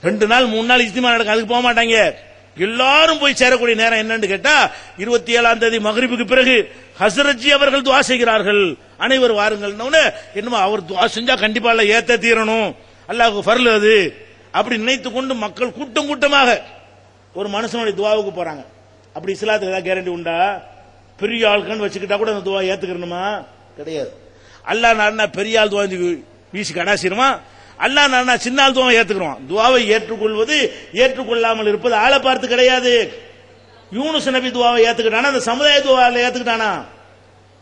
2 நாள் 3 நாள் இஜ்திமா நடக்கும், அதுக்கு போக மாட்டாங்க. எல்லாரும் போய் சேரக்கூடிய நேரம் என்னன்னு கேட்டா 27ஆம் தேதி மக்ரிபுக்கு பிறகு ஹஸ்ரஜி அவர்கள் துஆ செய்கிறார்கள், அனைவரும் வாருங்கள். என்னமோ அவர் துஆ செஞ்சா கண்டிப்பா அல்ல ஏத்த தீரணும், அல்லாஹ்வுக்கு ஃபர்ல் அது அப்படி நினைத்துக் கொண்டு மக்கள் கூட்டம் கூட்டமாக ஒரு மனுஷனுடைய துஆவுக்கு போறாங்க. அப்படி இஸ்லாத்துல ஏதாவது கேரண்டி உண்டா? பெரிய ஆளுக்குன்னு வச்சுக்கிட்டா கூட அந்த துஆ ஏத்துக்கணுமா? கிடையாது. அல்லாஹ் நானா பெரிய ஆள் துஆ வீசி கடாசிருமா, அல்லாஹ் நானா சின்ன ஆள் துஆவை ஏத்துக்கிறோம். துஆவை ஏற்றுக்கொள்வது ஏற்றுக்கொள்ளாமல் இருப்பது ஆளை பார்த்து கிடையாது. யூனுஸ் நபி துஆவை ஏத்துக்கிட்டானா அந்த சமுதாய துஆவை ஏத்துக்கிட்டானா?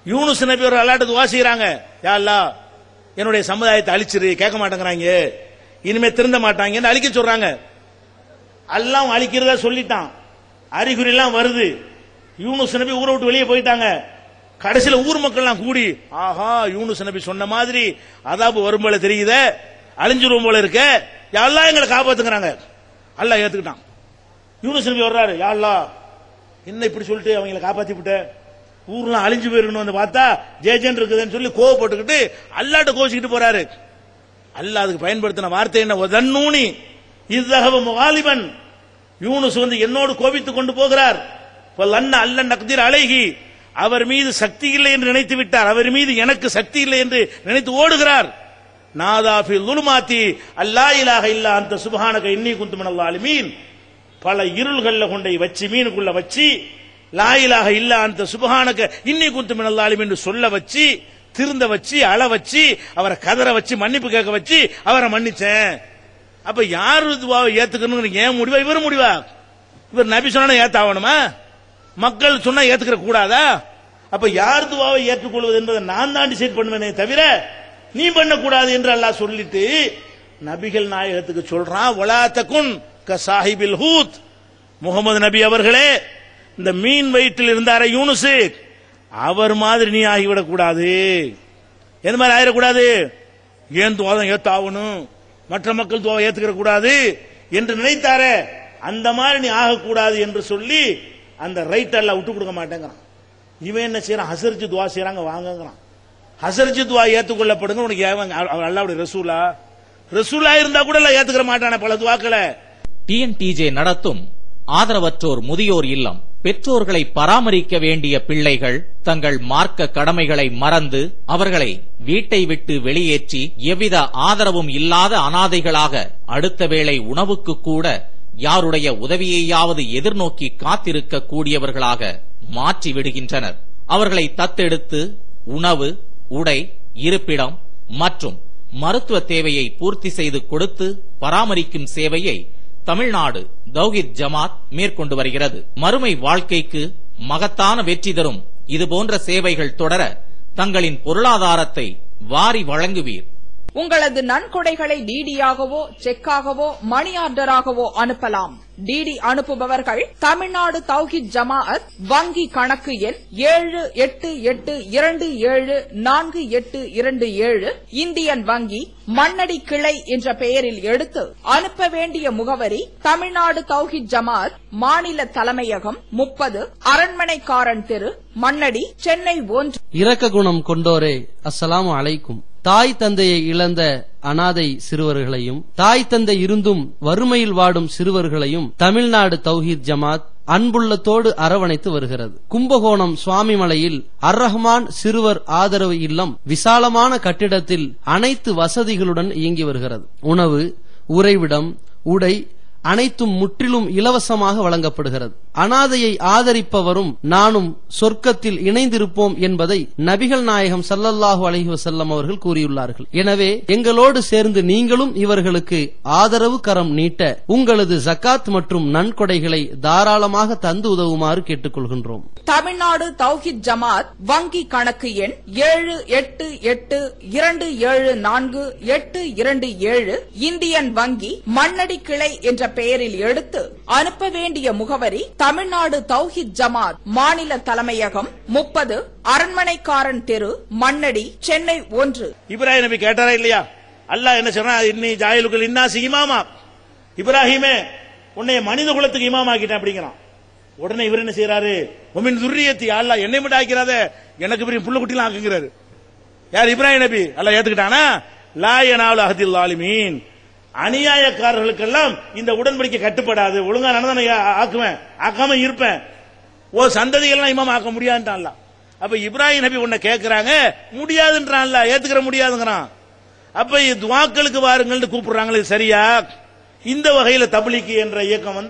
யூனுஸ் நபி ஒரு அல்லாஹ்ட்ட துஆ செய்றாங்க, யா அல்லாஹ் என்னுடைய சமுதாயத்தை அழிச்சிரு, கேட்க மாட்டேங்கறாங்க, இனிமே திருந்த மாட்டாங்கன்னு அழிக்க சொல்றாங்க. அல்லாஹ் அழிக்கிறதா சொல்லிட்டான், அறிகுறி எல்லாம் வருது. யூனுஸ் நபி ஊரை விட்டு வெளியே போயிட்டாங்க. கடைசியில ஊர் மக்கள் எல்லாம் கூடி, ஆஹா யூனுஸ் நபி சொன்ன மாதிரி அதாபு வரும் போல தெரியுதே, அழிஞ்சிரும் போல இருக்க, யா அல்லாஹ் எங்களை காப்பாத்துங்கறாங்க. அல்லாஹ் ஏத்துக்கிட்டான். யூனுஸ் நபி வர்றாரு, யா அல்லாஹ் என்ன இப்படி சொல்லிட்டு அவங்களை காப்பாத்தி விட்ட, ஊர்லாம் அழிஞ்சு போயிருக்கணும் வந்து பார்த்தா ஜேஜன் இருக்குதுன்னு சொல்லி கோவப்பட்டுக்கிட்டு அல்லாஹ்ட்ட கோச்சிக்கிட்டு போறாரு. அல்லாஹ் அதுக்கு பயன்படுத்தின வார்த்தை என்ன? வதன்னூனி இஸ்ஸஹப முகாலிபன், யூனுஸ் வந்து என்னோடு கோபித்துக் கொண்டு போகிறார். வல்லன்ன அல்ல நக்திர் அலைஹி, அவர் மீது சக்தி இல்லை என்று நினைத்து விட்டார், அவர் மீது எனக்கு சக்தி இல்லை என்று நினைத்து ஓடுகிறார். நாதா ஃபி லுலுமாத்தி அல்லா இலாஹ இல்லா அன்த சுப்ஹானக இன்னி குன்து மினல் ஸாலிமீன், பல இருள்கள்ல கொண்டை வச்சு மீனுக்குள்ள வச்சு லா இலாஹ இல்லா அன்த சுப்ஹானக இன்னி குன்து மினல் ஸாலிமீன் என்று சொல்ல வச்சு திருந்த வச்சு அழ வச்சு அவரை கதற வச்சு மன்னிப்பு கேட்க வச்சு அவரை மன்னிச்சேன். அப்ப யாரு துஆவை ஏத்துக்கணும்? ஏன் முடிவா? இவர் முடிவா? இவர் நபி சொன்னா ஏத்தாவணுமா? மக்கள் சொன்னா ஏத்துக்கிற கூடாதா? அப்ப யார் துஆவை ஏற்றுக்கொள்வது என்பதை நான் தான் டிசைட் பண்ணுவேனே தவிர நீ பண்ணக்கூடாது என்று அல்லாஹ் சொல்லிட்டு நபிகள் நாயகத்துக்கு சொல்றான், வலா தகுன் க சாஹிபில் ஹூத், முகமது நபி அவர்களே இந்த மீன் வயிற்றில் இருந்தார யூனுஸ், அவர் மாதிரி நீ ஆகிவிடக் கூடாது. எந்த மாதிரி ஆயிடக்கூடாது? ஏன் துஆவை ஏத்தாவணும், மற்ற மக்கள் துஆவை ஏத்துக்கிற கூடாது என்று நினைத்தாரே, அந்த மாதிரி நீ ஆகக்கூடாது என்று சொல்லி அந்த ரைட் எல்லாம் விட்டு கொடுக்க மாட்டேங்கிறான். இவன் என்ன செய்யறான்? ஹசர்ஜி துஆ செய்யறாங்க வாங்கங்கிறான். ஹசர்ஜி துஆ ஏத்துக்கொள்ளப்படுங்க. உனக்கு அல்லாஹ்வுடைய ரசூலா? ரசூலா இருந்தா கூட எல்லாம் ஏத்துக்கிற மாட்டானே பல துஆக்களை. டிஎன்டிஜே நடத்தும் ஆதரவற்றோர் முதியோர் இல்லம் பெற்றோர்களை பராமரிக்க வேண்டிய பிள்ளைகள் தங்கள் மார்க்க கடமைகளை மறந்து அவர்களை வீட்டை விட்டு வெளியேற்றி எவ்வித ஆதரவும் இல்லாத அனாதைகளாக அடுத்த வேளை உணவுக்கு கூட யாருடைய உதவியையாவது எதிர்நோக்கி காத்திருக்க கூடியவர்களாக மாற்றி விடுகின்றனர். அவர்களை தத்தெடுத்து உணவு, உடை, இருப்பிடம் மற்றும் மருத்துவ தேவையை பூர்த்தி செய்து கொடுத்து பராமரிக்கும் சேவையை தமிழ்நாடு தௌஹீத் ஜமாத் மேற்கொண்டு வருகிறது. மறுமை வாழ்க்கைக்கு மகத்தான வெற்றி தரும் இதுபோன்ற சேவைகள் தொடர தங்களின் பொருளாதாரத்தை வாரி வழங்குவீர். உங்களது நன்கொடைகளை டிடியாகவோ செக்காகவோ மணி ஆர்டராகவோ அனுப்பலாம். டிடி அனுப்புபவர்கள் தமிழ்நாடு தௌஹீத் ஜமாஅத் வங்கி கணக்கு எண் 7882748727 இந்தியன் வங்கி மண்ணடி கிளை என்ற பெயரில் எடுத்து அனுப்ப வேண்டிய முகவரி தமிழ்நாடு தௌஹீத் ஜமாஅத் மாநில தலைமையகம் 30 அரண்மனைக்காரன் தெரு மண்ணடி சென்னை 1. இரக்க குணம் கொண்டோரே, அஸ்ஸலாமு அலைக்கும். தாய் தந்தையை இழந்த அனாதை சிறுவர்களையும் தாய் தந்தை இருந்தும் வறுமையில் வாடும் சிறுவர்களையும் தமிழ்நாடு தௌஹீத் ஜமாத் அன்புள்ளத்தோடு அரவணைத்து வருகிறது. கும்பகோணம் சுவாமிமலையில் அர்-ரஹ்மான் சிறுவர் ஆதரவு இல்லம் விசாலமான கட்டிடத்தில் அனைத்து வசதிகளுடன் இயங்கி வருகிறது. உணவு, உறைவிடம், உடை அனைத்தும் முற்றிலும் இலவசமாக வழங்கப்படுகிறது. அனாதையை ஆதரிப்பவரும் நானும் சொர்க்கத்தில் இணைந்திருப்போம் என்பதை நபிகள் நாயகம் ஸல்லல்லாஹு அலைஹி வஸல்லம் அவர்கள் கூறியுள்ளார்கள். எனவே எங்களோடு சேர்ந்து நீங்களும் இவர்களுக்கு ஆதரவு கரம் நீட்ட உங்களது ஜகாத் மற்றும் நன்கொடைகளை தாராளமாக தந்து உதவுமாறு கேட்டுக்கொள்கின்றோம். தமிழ்நாடு தௌஹீத் ஜமாத் வங்கி கணக்கு எண் 7882742827 இந்தியன் வங்கி மண்ணடி கிளை என்ற பெயரில் எடுத்து அனுப்ப வேண்டிய முகவரி தமிழ்நாடு தௌஹீத் ஜமாத் மாநில தலைமையகம் 30 அரண்மனைக்காரன் தெரு மண்ணடி சென்னை 1. இப்ராஹிம் நபி கேட்டாரா இல்லையா? அல்லாஹ் என்ன சொன்னா, இன்னி ஜாயிலுக்குல் இன்னாசி இமாமா, இப்ராஹிமே உன்னை மனித குலத்துக்கு இமாமாக்கிட்டேன் அப்படிங்கிறான். உடனே இவர் என்ன செய்யறாரு? உமின் துர்ரியத்தி, அல்லாஹ் என்னை மட்டும் ஆக்கிறாத, எனக்கு பெரிய புள்ள குட்டிலாம் ஆக்குங்கிறாரு. யார்? இப்ராஹிம் நபி. அல்லாஹ் ஏத்துக்கிட்டானா? லா யனாலு அஹதில் ஸாலிமீன், அநியாயக்காரர்களுக்கெல்லாம் இந்த உடன்படிக்கை கட்டுப்படாது, ஒழுங்கா நடந்தா ஆக்குவேன், ஆக்காம இருப்பேன், ஓ சந்ததிகள்லாம் இமாம் ஆக்க முடியாதுன்றான்ல. அப்ப இப்ராஹிம் நபி உன்னை கேட்கிறாங்க, முடியாதுன்றான்ல, ஏத்துக்கிற முடியாதுங்கிறான். அப்ப துவாக்களுக்கு வாருங்கள் கூப்பிடுறாங்களே, சரியா? இந்த வகையில தப்லீக் என்ற இயக்கம்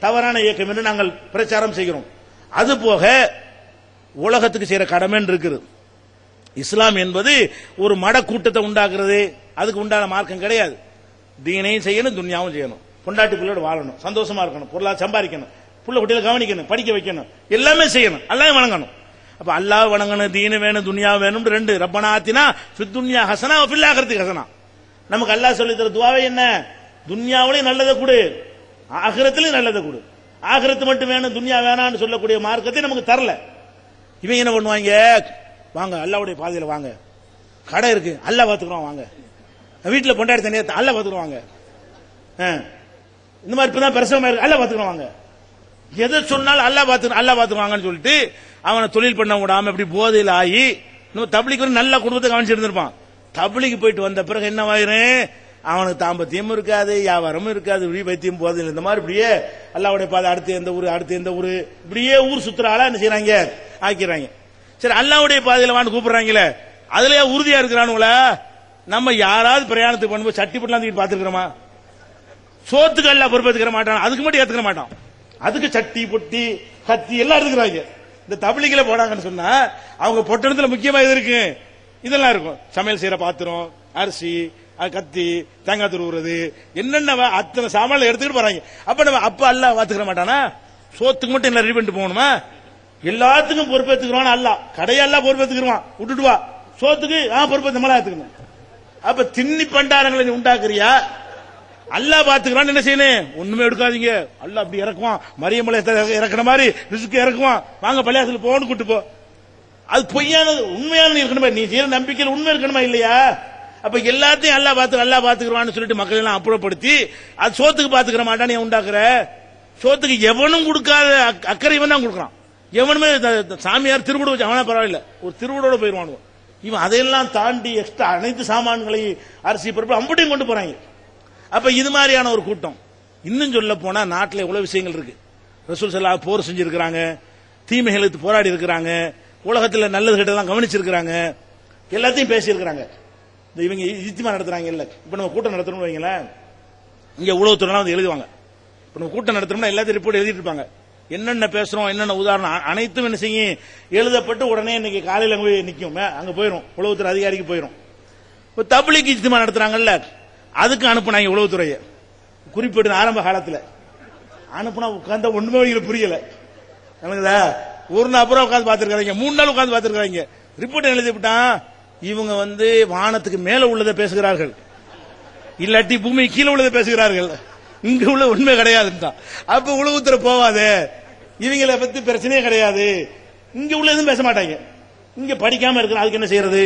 தவறான இயக்கம் என்று நாங்கள் பிரச்சாரம் செய்கிறோம். அது போக உலகத்துக்கு செய்யற கடமை இருக்குது. இஸ்லாம் என்பது ஒரு மட கூட்டத்தை உண்டாக்குறது, அதுக்கு உண்டான மார்க்கம் கிடையாது. தீனையும் செய்யணும், துன்யாவும் செய்யணும், பொண்டாட்டி பிள்ளையோட வாழணும், சந்தோஷமா இருக்கணும், பொருளா சம்பாதிக்கணும், புள்ள குட்டியில கவனிக்கணும், படிக்க வைக்கணும், எல்லாமே செய்யணும், அல்லாஹ் வணங்கணும். அப்ப அல்லாஹ் வணங்கணும், தீனு வேணும், துன்யா வேணும். ரெண்டு, ரப்பனா ஆத்தினா ஃபித் துன்யா ஹஸனா வ ஃபில் ஆখিরাতি ஹஸனா. நமக்கு அல்லாஹ் சொல்லி தர துஆவே என்ன? துன்யாவிலே நல்லதை கொடு, ஆகிரத்திலே நல்லதை கொடு. ஆகிரத்து மட்டும் வேணும், துன்யா வேணாம்னு சொல்லக்கூடிய மார்க்கத்தை நமக்கு தரல. இவங்க என்ன பண்ணுவாங்க? வாங்க அல்லாஹ்வுடைய பாதையில வாங்க, கடை இருக்கு அல்லாஹ் பாத்துக்குறோம், வாங்க வீட்டுல பொண்டாடி தனியா அல்லாஹ் பாத்துக்குறோம், வாங்க இந்த மாதிரி இப்பதான் பிரசவமா இருக்கு அல்லாஹ் பாத்துக்குறோம், வாங்க எதை சொன்னாலும் அல்லாஹ் பாத்துக்குவாங்கன்னு சொல்லிட்டு அவனை தொழில் பண்ண விடாம இப்படி போதையில் ஆகி தப்லீக் நல்ல குடும்பத்தை கவனிச்சு இருந்திருப்பான். தப்லீக் போயிட்டு வந்த பிறகு என்னவாயிரும்? அவனுக்கு தாம்பத்தியம் இருக்காது, வியாபாரமும் இருக்காது, வைத்தியம் போதையில் இந்த மாதிரி இப்படியே அல்லாஹ்வுடைய பாதை, அடுத்து எந்த ஊரு அடுத்து எந்த ஊரு, இப்படியே ஊர் சுத்துற ஆளா என்ன செய்யறாங்க? ஆக்கிறாங்க. சரி, அல்லாஹ்வுடைய பாதையில வான்னு கூப்பிடுறாங்களே, அதுலயே உறுதியா இருக்கிறானுங்களா? நம்ம யாராவது பிரயாணத்துக்கு பண்ணும்போது சட்டி பட்டலாம் தூக்கிட்டு பாத்துக்கிறோமா? சோத்துக்கு அல்லாஹ் பொறுப்பேற்றுக்கிற மாட்டான், அதுக்கு மட்டும் ஏத்துக்க மாட்டான். அதுக்கு சட்டி பொட்டி கத்தி எல்லாம் இருக்கிறாங்க. இந்த தப்லீக்ல போனாங்கன்னு சொன்னா அவங்க பொட்டணத்துல முக்கியமா இது இருக்கு, இதெல்லாம் இருக்கும். சமையல் செய்யற பாத்திரம், அரிசி, கத்தி, தேங்காய் துருவுறது, என்னென்ன அத்தனை சாமான் எடுத்துக்கிட்டு போறாங்க. அப்ப நம்ம அப்ப அல்லாஹ் பாத்துக்கிற மாட்டானா? சோத்துக்கு மட்டும் எல்லாம் ரெடி பண்ணிட்டு போகணுமா? எல்லாத்துக்கும் பொறுப்பேற்றுக்கிறோம். அல்லாஹ் கடையெல்லாம் பொறுப்பேற்றுக்கிறோம், விட்டுட்டு வா. சோத்துக்கு பொறுப்பேற்று நம்மளா ஏத்துக்கணும். அப்ப திண்ணி பண்டாரங்களை உண்டாக்குறியா? அல்லாஹ் பாத்துக்கிறான், என்ன செய்யணும்? ஒண்ணுமே எடுக்காதீங்க, அல்லாஹ் அப்படி இறக்குவான், மரியமலை இறக்குற மாதிரி ரிஸ்க் இறக்குவான், வாங்க பள்ளியாசல் போன்னு கூட்டு போ. அது பொய்யானது, உண்மையானது இருக்கணுமா? நீ செய்யற நம்பிக்கையில் உண்மை இருக்கணுமா இல்லையா? அப்ப எல்லாத்தையும் அல்லாஹ் பாத்துக்கிறான்னு சொல்லிட்டு மக்கள் எல்லாம் அப்புறப்படுத்தி அது சோத்துக்கு பாத்துக்கிற மாட்டான், நீ உண்டாக்குற. சோத்துக்கு எவனும் கொடுக்காத அக்கறை இவன் தான் கொடுக்குறான். எவனுமே சாமியார் திருவிட வச்சு அவனா பரவாயில்ல, ஒரு திருவிடோட போயிருவானுவன். இவன் அதையெல்லாம் தாண்டி எக்ஸ்ட்ரா அனைத்து சாமான்களை, அரிசி பருப்பு அம்பட்டையும் கொண்டு போறாங்க. அப்ப இது மாதிரியான ஒரு கூட்டம். இன்னும் சொல்ல போனா நாட்டில் எவ்வளவு விஷயங்கள் இருக்கு. ரசூல் ஸல்லல்லாஹு போர் செஞ்சிருக்கிறாங்க, தீமைகளுக்கு போராடி இருக்கிறாங்க, உலகத்தில் நல்லது கெட்டதெல்லாம் கவனிச்சிருக்கிறாங்க, எல்லாத்தையும் பேசியிருக்கிறாங்க. இவங்க இஜ்திமா நடத்துறாங்க இல்ல, இப்ப நம்ம கூட்டம் நடத்தணும்னு வைங்களேன், இங்க உளவுத்துறைலாம் வந்து எழுதுவாங்க. இப்ப நம்ம கூட்டம் நடத்தணும்னா எல்லாத்தையும் ரிப்போர்ட் எழுதிட்டு இருப்பாங்க, என்னென்ன பேசுறோம், என்னென்ன உதாரணம் அனைத்தும் என்ன செய்யும் எழுதப்பட்டு உடனே இன்னைக்கு காலையில் அங்க போய் நிற்கும், அங்க போயிடும், உளவுத்துறை அதிகாரிக்கு போயிடும். இப்ப தப்லீக் இஜ்திமா நடத்துறாங்கல்ல, அதுக்கு அனுப்புனாங்க உளவுத்துறையை. குறிப்பிட்ட ஆரம்ப காலத்தில் அனுப்புனா உட்கார்ந்த ஒண்ணுமே புரியல. ஒரு நாள் அப்புறம் உட்காந்து பாத்துருக்காங்க, 3 நாள் உட்காந்து பாத்துருக்காங்க. ரிப்போர்ட் எழுதி விட்டான், இவங்க வானத்துக்கு மேல உள்ளதை பேசுகிறார்கள், இல்லாட்டி பூமி கீழே உள்ளதை பேசுகிறார்கள், இங்க உள்ள உண்மை கிடையாதுன்றான். அப்ப உளவுத்துறை போவாதே, இவங்களை பத்தி பிரச்சனையே கிடையாது, இங்க உள்ள எதுவும் பேச மாட்டாங்க. இங்க படிக்காம இருக்கிற அதுக்கு என்ன செய்யறது,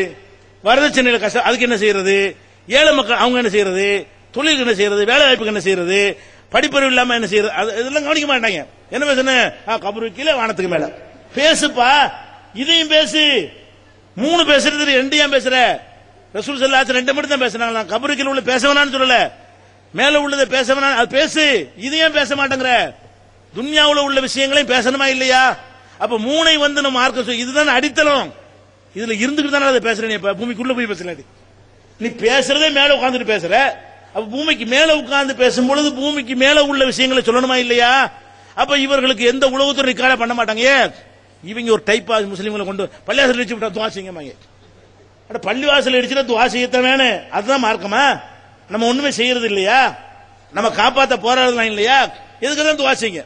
வரதட்சணையில கஷ்டம் அதுக்கு என்ன செய்யறது, ஏழை மக்கள் அவங்க என்ன செய்யறது, தொழிலுக்கு என்ன செய்யறது, வேலை வாய்ப்புக்கு என்ன செய்யறது, படிப்பறிவு இல்லாம என்ன செய்யறது, இதெல்லாம் கவனிக்க மாட்டாங்க. என்ன பேசுன? கபரு கீழே வானத்துக்கு மேல பேசுப்பா, இதையும் பேசு. 3 பேசுறது 2 ஏன் பேசுற? ரசூல் ஸல்லல்லாஹு அலைஹி 2 மட்டும் தான் பேசுறாங்க. கபரு கீழே உள்ள பேசவனான்னு சொல்லல, மேல உள்ளதை பேசவனா, அது பேசு. இதையும் பேச மாட்டேங்கிற, துன்யாவுல உள்ள விஷயங்களையும் பேசணுமா இல்லையா? அப்ப 3ஐ நம்ம மார்க்க, இதுதான் அடித்தளம். இதுல இருந்துகிட்டு தானே அதை பேசுறேன். இப்ப பூமிக்குள்ள போய் பேசல, நீ பேசுறதே மேல உட்கார்ந்துட்டு பேசுற. அப்ப பூமிக்கு மேல உட்கார்ந்து பேசும்பொழுது பூமிக்கு மேல உள்ள விஷயங்களை சொல்லணுமா இல்லையா? அப்ப இவர்களுக்கு எந்த உளவுத்துறை ரிக்கார்ட் பண்ண மாட்டாங்க. இவங்க ஒரு டைப்பா முஸ்லீம்களை கொண்டு பள்ளிவாசல் அடிச்சு விட்டா துவா செய்யுங்க. பள்ளிவாசல் அடிச்சுட்டா துவா செய்யத்தான் வேணும், அதுதான் மார்க்கமா? நம்ம ஒண்ணுமே செய்யறது இல்லையா? நம்ம காப்பாத்த போராடலாம் இல்லையா? எதுக்குதான் துவா செய்யுங்க?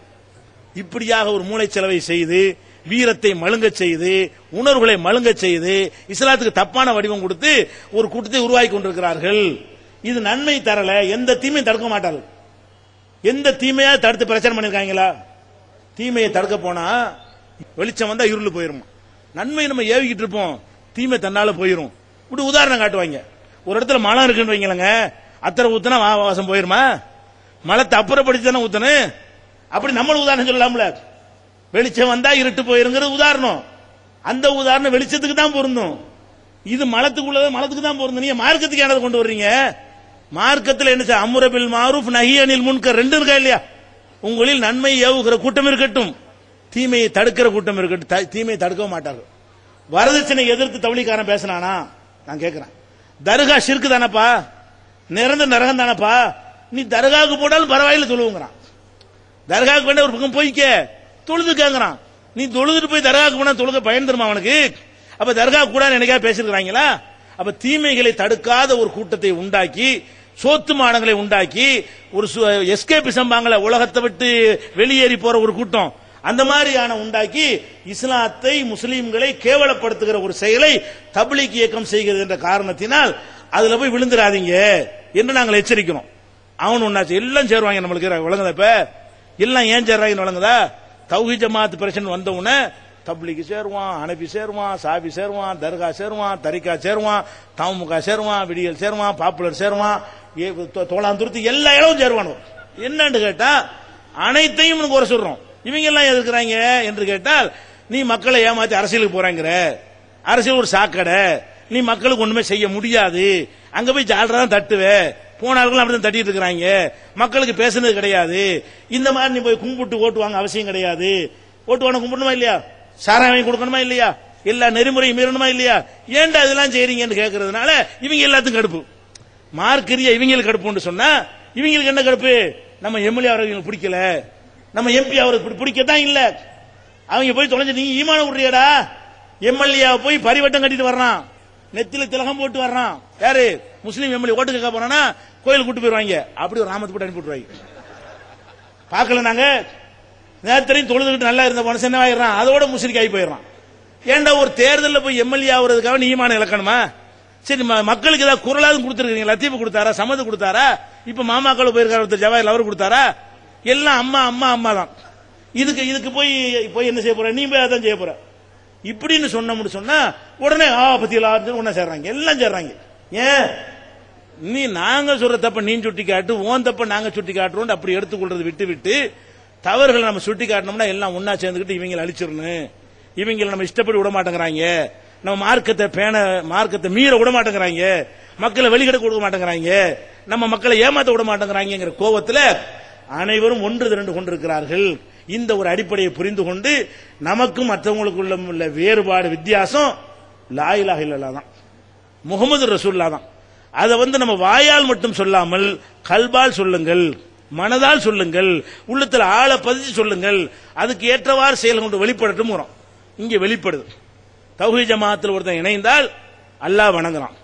இப்படியாக ஒரு மூளை செலவை செய்து, வீரத்தை மழுங்க செய்து, உணர்வுகளை மழுங்க செய்து, இஸ்லாத்துக்கு தப்பான வடிவம் கொடுத்து ஒரு கூட்டத்தை உருவாக்கி கொண்டிருக்கிறார்கள். இது நன்மை தரல, எந்த தீமையும் தடுக்க மாட்டார்கள். எந்த தீமையா தடுத்து பிரச்சனை பண்ணிருக்காங்களா? தீமையை தடுக்க போனா வெளிச்சம் வந்தா இருள் போயிரும். நன்மை நம்ம ஏவிக்கிட்டு இருப்போம், தீமை தன்னால போயிரும். இப்படி உதாரணம் காட்டுவாங்க. ஒரு இடத்துல மழை இருக்குன்னு வைங்களங்க, அத்தனை ஊத்துனா வாசம் போயிருமா? மழத்தை அப்புறப்படுத்தி தானே ஊத்தணும். அப்படி நம்மளும் உதாரணம் சொல்லலாம்ல, வெளிச்சம் வந்தா இருட்டு போயிருங்கிறது உதாரணம். அந்த உதாரணம் வெளிச்சத்துக்கு தான் பொருந்தும். இது மலத்துக்குள்ளது மலத்துக்கு தான் பொருந்தும். நீங்க மார்க்கத்துக்கு யாராவது கொண்டு வர்றீங்க? மார்க்கத்தில் என்ன செய்ய, அம்ரு பில் மாரூஃப் நஹி அனில் முன்கர் ரெண்டு இருக்கா இல்லையா? உங்களில் நன்மை ஏவுகிற கூட்டம் இருக்கட்டும், தீமையை தடுக்கிற கூட்டம் இருக்கட்டும். தீமையை தடுக்க மாட்டார்கள். வரதட்சணை எதிர்த்து தவளிக்காரன் பேசினானா? நான் கேட்கிறேன், தர்கா ஷிர்க் தானப்பா, நிரந்தர நரகம் தானப்பா, நீ தர்காவுக்கு போட்டாலும் பரவாயில்ல தொழுவுங்கிறான். தர்காவுக்கு வேண்ட ஒரு பக்கம் போய்க்க தொழுது கேட்கறான். நீ தொழுதுட்டு போய் தர்காவுக்கு போனா தொழுக பயன் தருமா அவனுக்கு? அப்ப தர்கா கூட என்னைக்கா பேசிருக்கிறாங்களா? அப்ப தீமைகளை தடுக்காத ஒரு கூட்டத்தை உண்டாக்கி, சோத்து மாடங்களை உண்டாக்கி, ஒரு எஸ்கேபிசம் வாங்கல, உலகத்தை விட்டு வெளியேறி போற ஒரு கூட்டம், அந்த மாதிரியான உண்டாக்கி இஸ்லாத்தை முஸ்லீம்களை கேவலப்படுத்துகிற ஒரு செயலை தப்லீக் இயக்கம் செய்கிறது என்ற காரணத்தினால் அதுல போய் விழுந்துடாதீங்க என்று நாங்கள் எச்சரிக்கிறோம். அவன் ஒன்னாச்சு எல்லாம் சேருவாங்க நம்மளுக்கு விளங்குதா? இப்ப எல்லாம் ஏன் சேர்றாங்கன்னு விளங்குதா? தௌஹீத் ஜமாத் பிரச்சனை வந்த உடனே தப்லீக் சேருவான், ஹனபி சேருவான், சாபி சேருவான், தர்கா சேருவான், தரிகா சேருவான், தமுக சேருவான், விடியல் சேருவான், பாப்புலர் சேருவான், தோளாந்துருத்தி எல்லா இடமும் சேருவான். என்னன்னு கேட்டா அனைத்தையும் குறை சொல்றோம். இவங்க எல்லாம் எதிர்க்கிறாங்க என்று கேட்டால், நீ மக்களை ஏமாத்தி அரசியலுக்கு போறாங்கிற, அரசியல் ஒரு சாக்கடை, நீ மக்களுக்கு ஒண்ணுமே செய்ய முடியாது, அங்க போய் ஜாலராதான் தட்டுவே, போனாலும் அப்படிதான் தட்டிட்டு இருக்கிறாங்க, மக்களுக்கு பேசுனது கிடையாது, இந்த மாதிரி நீ போய் கும்பிட்டு ஓட்டு வாங்க அவசியம் கிடையாது, ஓட்டு வாங்க கும்பிடணுமா இல்லையா, சாராயம் வாங்கி கொடுக்கணுமா இல்லையா, எல்லா நெறிமுறையும் மீறணுமா இல்லையா, ஏன்டா இதெல்லாம் செய்றீங்கன்னு கேட்கறதுனால இவங்க எல்லாத்துக்கும் கடுப்பு. மார்க்கரிய இவங்களுக்கு கடுப்புன்னு சொன்னா இவங்களுக்கு என்ன கடுப்பு? நம்ம எம்எல்ஏ அவர்களுக்கு பிடிக்கல, நம்ம எம்பி அவருக்கு பிடிக்கத்தான் இல்ல, அவங்க போய் தொலைஞ்சு நீ ஈமான விடுறியடா, எம்எல்ஏ போய் பரிவட்டம் கட்டிட்டு வர்றான், நெத்தில திலகம் போட்டு வர்றான், யாரு முஸ்லீம் எம்எல்ஏ ஓட்டு கேட்க போறானா கோயிலுக்கு கூட்டு போயிருவாங்க, அப்படி ஒரு ராமத்து போட்டு அனுப்பி விட்டுருவாங்க. பார்க்கல நாங்க நேரத்தையும் தொழுதுகிட்டு நல்லா இருந்த மனுஷன் என்ன ஆயிடுறான், அதோட முஸ்லிக் ஆகி போயிடறான். ஏன்டா ஒரு தேர்தலில் போய் எம்எல்ஏ ஆகுறதுக்காக நீ ஈமான இழக்கணுமா? சரி, மக்களுக்கு ஏதாவது குரலாவது கொடுத்துருக்கீங்க, லத்தீப் கொடுத்தாரா, சமது கொடுத்தாரா, இப்ப மாமாக்கள் போயிருக்காரு ஒருத்தர் ஜவாஹர் அவரு கொடுத்தாரா, எல்லாம் அம்மா அம்மா அம்மா தான். இதுக்கு போய் போய் என்ன செய்ய போற, நீ போய் அதான் செய்ய போற இப்படின்னு சொன்னா உடனே பத்தியில ஒன்னா சேர்றாங்க, எல்லாம் சேர்றாங்க. ஏன் நீ நாங்க சொல்ற தப்ப நீ சுட்டி காட்டு, ஓன் தப்ப நாங்க சுட்டி காட்டுறோம் அப்படி எடுத்துக்கொள்றது விட்டு விட்டு தவறுகளை நம்ம சுட்டி காட்டணும்னா எல்லாம் ஒன்னா சேர்ந்துக்கிட்டு இவங்களை அழிச்சிடணும், இவங்களை நம்ம இஷ்டப்படி விட மாட்டேங்கிறாங்க, நம்ம மார்க்கத்தை மீற விட மாட்டேங்கிறாங்க, மக்களை வெளிக்கெடுக்க விட மாட்டேங்கிறாங்க, நம்ம மக்களை ஏமாத்த விட மாட்டேங்கிறாங்கிற கோபத்துல அனைவரும் ஒன்று திரண்டு கொண்டிருக்கிறார்கள். இந்த ஒரு அடிப்படையை புரிந்து கொண்டு நமக்கும் மற்றவங்களுக்குள்ள உள்ள வேறுபாடு வித்தியாசம் லா இலாஹ இல்லல்லாஹ் தான், முஹம்மது ரசூலுல்லாஹ் தான். அதை நம்ம வாயால் மட்டும் சொல்லாமல் கல்பால் சொல்லுங்கள், மனதால் சொல்லுங்கள், உள்ளத்தில் ஆழ பதிச்சு சொல்லுங்கள், அதுக்கு ஏற்றவாறு செயல் கொண்டு வெளிப்படட்டும். இங்க வெளிப்படுது. தௌஹீத் ஜமாத்தில் ஒருத்தன் இணைந்தால் அல்லாஹ் வணங்குறான்,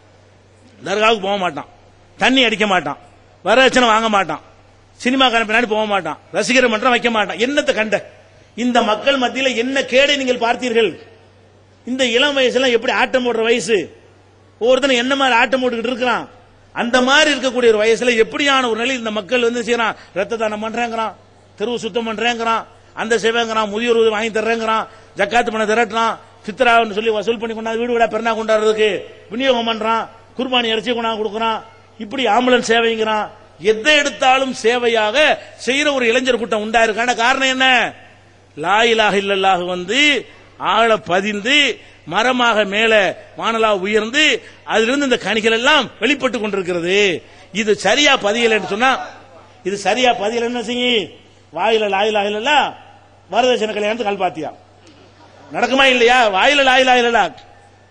தர்காவுக்கு போக மாட்டான், தண்ணி அடிக்க மாட்டான், வரதட்சணை வாங்க மாட்டான், சினிமா கான பின்னாடி போக மாட்டான், ரசிகர் மன்றம் வைக்க மாட்டான். என்னத்தை கண்ட இந்த மக்கள் மத்தியில் என்ன கேடை நீங்கள் பார்த்தீர்கள்? இந்த இளம் வயசுல எப்படி ஆட்டம் போடுற வயசு, ஒவ்வொருத்தனும் என்ன மாதிரி ஆட்டம் போட்டுக்கிட்டு இருக்கிறான், அந்த மாதிரி இருக்கக்கூடிய ஒரு வயசுல எப்படியான ஒரு நிலையில் இந்த மக்கள் செய்யறான், ரத்த தானம் பண்றேங்கிறான், தெருவு சுத்தம் பண்றேங்கிறான், அந்த சேவைங்கிறான், முதியோர் வாங்கி தர்றேங்கிறான், ஜக்காத்து பணம் திரட்டுறான், ஃபித்ரான்னு சொல்லி வசூல் பண்ணி கொண்டாந்து வீடு வீடா பெருநா கொண்டாடுறதுக்கு விநியோகம் பண்றான், குர்பானி இறைச்சி கொண்டாந்து கொடுக்கறான், இப்படி ஆம்புலன்ஸ் சேவைங்கிறான். எதை எடுத்தாலும் சேவையாக செய்யற ஒரு இளைஞர் கூட்டம் உண்டாயிருக்கான காரணம் என்ன? லா இலாஹ இல்லல்லாஹ் ஆழ பதிந்து மரமாக மேல வானலா உயர்ந்து அதிலிருந்து இந்த கனிகள் எல்லாம் வெளிப்பட்டு கொண்டிருக்கிறது. இது சரியா பதியல சொன்னா, இது சரியா பதியல என்ன செய்யும்? வாயில லா இலாஹ இல்லல்லாஹ் வரதட்சணை கல்யாணத்துக்கு கல்பாத்தியா நடக்குமா இல்லையா? வாயில லா இலாஹ இல்லல்லாஹ்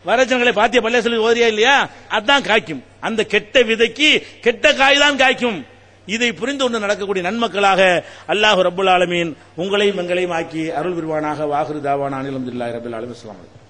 வரதட்சணைகளை பாத்திய பள்ளியா சொல்லி ஓதியா இல்லையா? அதான் காய்க்கும். அந்த கெட்ட விதைக்கு கெட்ட காய் தான் காய்க்கும். இதை புரிந்து கொண்டு நடக்கக்கூடிய நன்மக்களாக அல்லாஹ் ரப்புல் ஆலமீன் உங்களையும் எங்களையும் ஆக்கி அருள் புரிவானாக. வாஹிரு தாவானா அல்ஹம்துலில்லாஹி ரப்பில் ஆலமீன். அஸ்ஸலாமு அலைக்கும்.